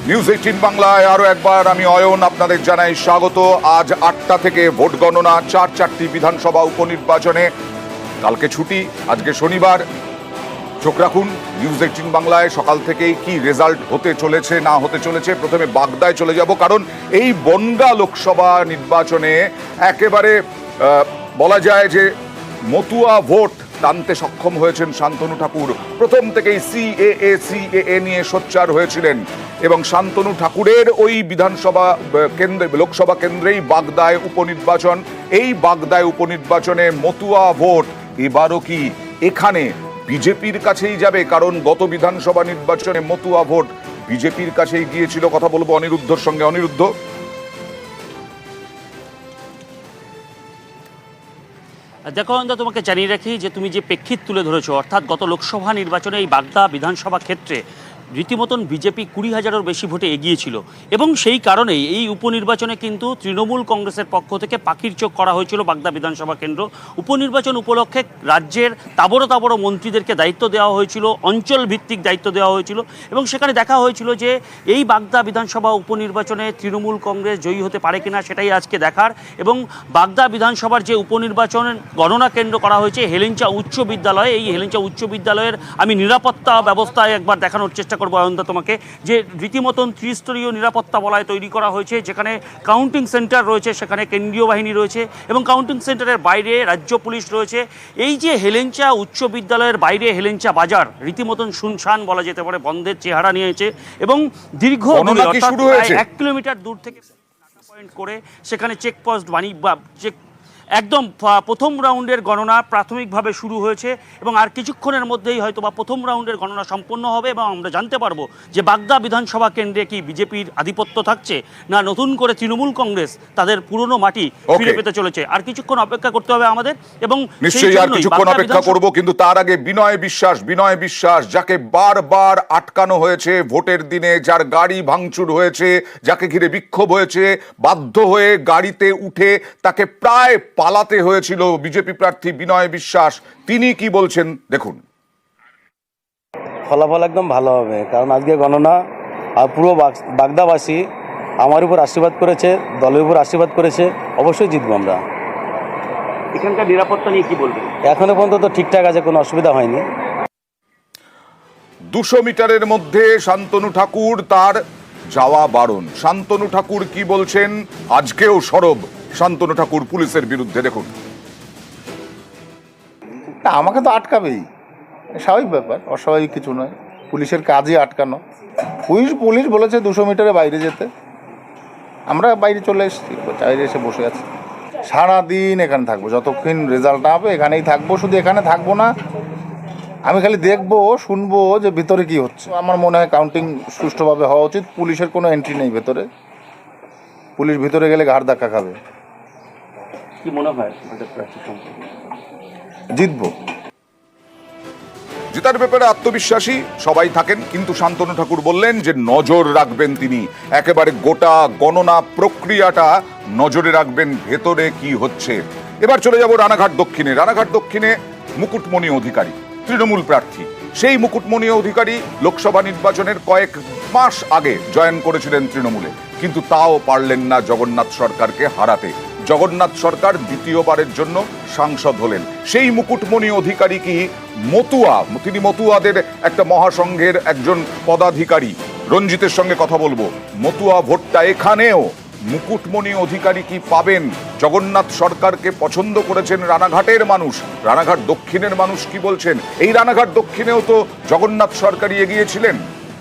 News 18 বাংলায় আরো একবার আমি অয়ন আপনাদের জানাই স্বাগত। আজ 8টা থেকে ভোট গণনা, চারটি বিধানসভা উপনির্বাচনে। কালকে ছুটি, আজকে শনিবার। চোখ রাখুন নিউজ 18 বাংলায়। সকাল থেকেই কি রেজাল্ট হতে চলেছে না হতে চলেছে। প্রথমে বাগদায় চলে যাব, কারণ এই বনগাঁ লোকসভা নির্বাচনে একেবারে বলা যায় যে মতুয়া ভোট টানতে সক্ষম হয়েছেন শান্তনু ঠাকুর। প্রথম থেকেই সিএএ নিয়ে সোচ্চার হয়েছিলেন এবং শান্তনু ঠাকুরের ওই বিধানসভা কেন্দ্রে, লোকসভা কেন্দ্রেই বাগদায় উপনির্বাচন। এই বাগদায় উপনির্বাচনে মতুয়া ভোট এবারও কি এখানে বিজেপির কাছেই যাবে? কারণ গত বিধানসভা নির্বাচনে মতুয়া ভোট বিজেপির কাছেই গিয়েছিল। কথা বলবো অনিরুদ্ধর সঙ্গে। অনিরুদ্ধ, দেখো, তোমাকে জানিয়ে রাখি যে তুমি যে প্রেক্ষিত তুলে ধরেছো, অর্থাৎ গত লোকসভা নির্বাচনে এই বাগদা বিধানসভা ক্ষেত্রে রীতিমতন বিজেপি 20,000-এর বেশি ভোটে এগিয়েছিল এবং সেই কারণেই এই উপনির্বাচনে কিন্তু তৃণমূল কংগ্রেসের পক্ষ থেকে পাখির চোখ করা হয়েছিল বাগদা বিধানসভা কেন্দ্র। উপনির্বাচন উপলক্ষে রাজ্যের তাবড় মন্ত্রীদেরকে দায়িত্ব দেওয়া হয়েছিল, অঞ্চল ভিত্তিক দায়িত্ব দেওয়া হয়েছিল এবং সেখানে দেখা হয়েছিল যে এই বাগদা বিধানসভা উপনির্বাচনে তৃণমূল কংগ্রেস জয়ী হতে পারে কিনা সেটাই আজকে দেখার। এবং বাগদা বিধানসভার যে উপনির্বাচন গণনা কেন্দ্র করা হয়েছে হেলেঞ্চা উচ্চ বিদ্যালয়, এই হেলেঞ্চা উচ্চ বিদ্যালয়ের আমি নিরাপত্তা ব্যবস্থায় একবার দেখানোর চেষ্টা করবো অয়ন্ত তোমাকে, যে রীতিমতন ত্রিস্তরীয় নিরাপত্তা বলয় তৈরি করা হয়েছে। যেখানে কাউন্টিং সেন্টার রয়েছে, সেখানে কেন্দ্রীয় বাহিনী রয়েছে এবং কাউন্টিং সেন্টারের বাইরে রাজ্য পুলিশ রয়েছে। এই যে হেলেঞ্চা উচ্চ বিদ্যালয়ের বাইরে হেলেঞ্চা বাজার রীতিমতন শুনশান বলা যেতে পারে, বন্ধের চেহারা নিয়েছে এবং দীর্ঘ 1 কিলোমিটার দূর থেকে পয়েন্ট করে সেখানে চেকপোস্ট একদম প্রথম রাউন্ডের গণনা প্রাথমিকভাবে শুরু হয়েছে এবং আর কিছুক্ষণের মধ্যেই হয়তো বা প্রথম রাউন্ডের গণনা সম্পন্ন হবে এবং আমরা জানতে পারবো যে বাগদা বিধানসভা কেন্দ্রে কি বিজেপির আধিপত্য থাকছে না নতুন করে তৃণমূল কংগ্রেস তাদের পুরনো মাটি ফিরে পেতে চলেছে। আর কিছুক্ষণ অপেক্ষা করতে হবে আমাদের এবং নিশ্চয়ই আর কিছুক্ষণ অপেক্ষা করব, কিন্তু তার আগে বিনয় বিশ্বাস যাকে বারবার আটকানো হয়েছে ভোটের দিনে, যার গাড়ি ভাঙচুর হয়েছে, যাকে ঘিরে বিক্ষোভ হয়েছে, বাধ্য হয়ে গাড়িতে উঠে তাকে প্রায় পালাতে হয়েছিল বিজেপি প্রার্থী বিনয় বিশ্বাস। তিনি কি বলছেন দেখুন। ফলাফল একদম ভালো হবে, কারণ আজকে গণনা আর পুরো বাগদাবাসী আমার উপর আশীর্বাদ করেছে, দলের উপর আশীর্বাদ করেছে, অবশ্যই জিতবো আমরা। এখানকার নিরাপত্তা নিয়ে কি বলবেন? এখনো পর্যন্ত তো ঠিকঠাক আছে, কোনো অসুবিধা হয়নি। 200 মিটারের মধ্যে শান্তনু ঠাকুর, তার যাওয়া বারণ। শান্তনু ঠাকুর কি বলছেন? আজকেও সরব শান্তনু ঠাকুর পুলিশের বিরুদ্ধে, দেখুন। আমাকে তো আটকাবেই, স্বাভাবিক ব্যাপার, অস্বাভাবিক কিছু নয়। পুলিশের কাজই আটকানো। পুলিশ বলেছে 200 মিটারে বাইরে যেতে, আমরা বাইরে চলে এসেছি, বাইরে এসে বসে আছি। সারাদিন এখানে থাকবো, যতক্ষণ রেজাল্ট না হবে এখানেই থাকবো। শুধু এখানে থাকবো না, আমি খালি দেখবো, শুনবো যে ভিতরে কি হচ্ছে। আমার মনে হয় কাউন্টিং সুষ্ঠুভাবে হওয়া উচিত। পুলিশের কোনো এন্ট্রি নেই ভেতরে, পুলিশ ভিতরে গেলে ঘাড় ধাক্কা খাবে। কি মনে হয় জিতবো? জেতার ব্যাপারে আত্মবিশ্বাসী সবাই থাকেন, কিন্তু শান্তনু ঠাকুর বললেন যে নজর রাখবেন তিনি, একেবারে গোটা গণনা প্রক্রিয়াটা নজরে রাখবেন, ভেতরে কি হচ্ছে। এবার চলে যাব রানাঘাট দক্ষিণে। রানাঘাট দক্ষিণে মুকুটমণি অধিকারী তৃণমূল প্রার্থী। সেই মুকুটমণি অধিকারী লোকসভা নির্বাচনের কয়েক মাস আগে জয়েন করেছিলেন তৃণমূলে, কিন্তু তাও পারলেন না জগন্নাথ সরকারকে হারাতে। জগন্নাথ সরকার দ্বিতীয়বারের জন্য সাংসদ হলেন। সেই মুকুটমণি অধিকারী কি মতুয়া? তিনি মতুয়াদের একটা মহাসংঘের একজন পদাধিকারী। রঞ্জিতের সঙ্গে কথা বলবো। মতুয়া ভোটটা এখানেও মুকুটমণি অধিকারী কি পাবেন? জগন্নাথ সরকারকে পছন্দ করেছেন রানাঘাটের মানুষ। রানাঘাট দক্ষিণের মানুষ কি বলছেন? এই রানাঘাট দক্ষিণেও তো জগন্নাথ সরকারই এগিয়েছিলেন।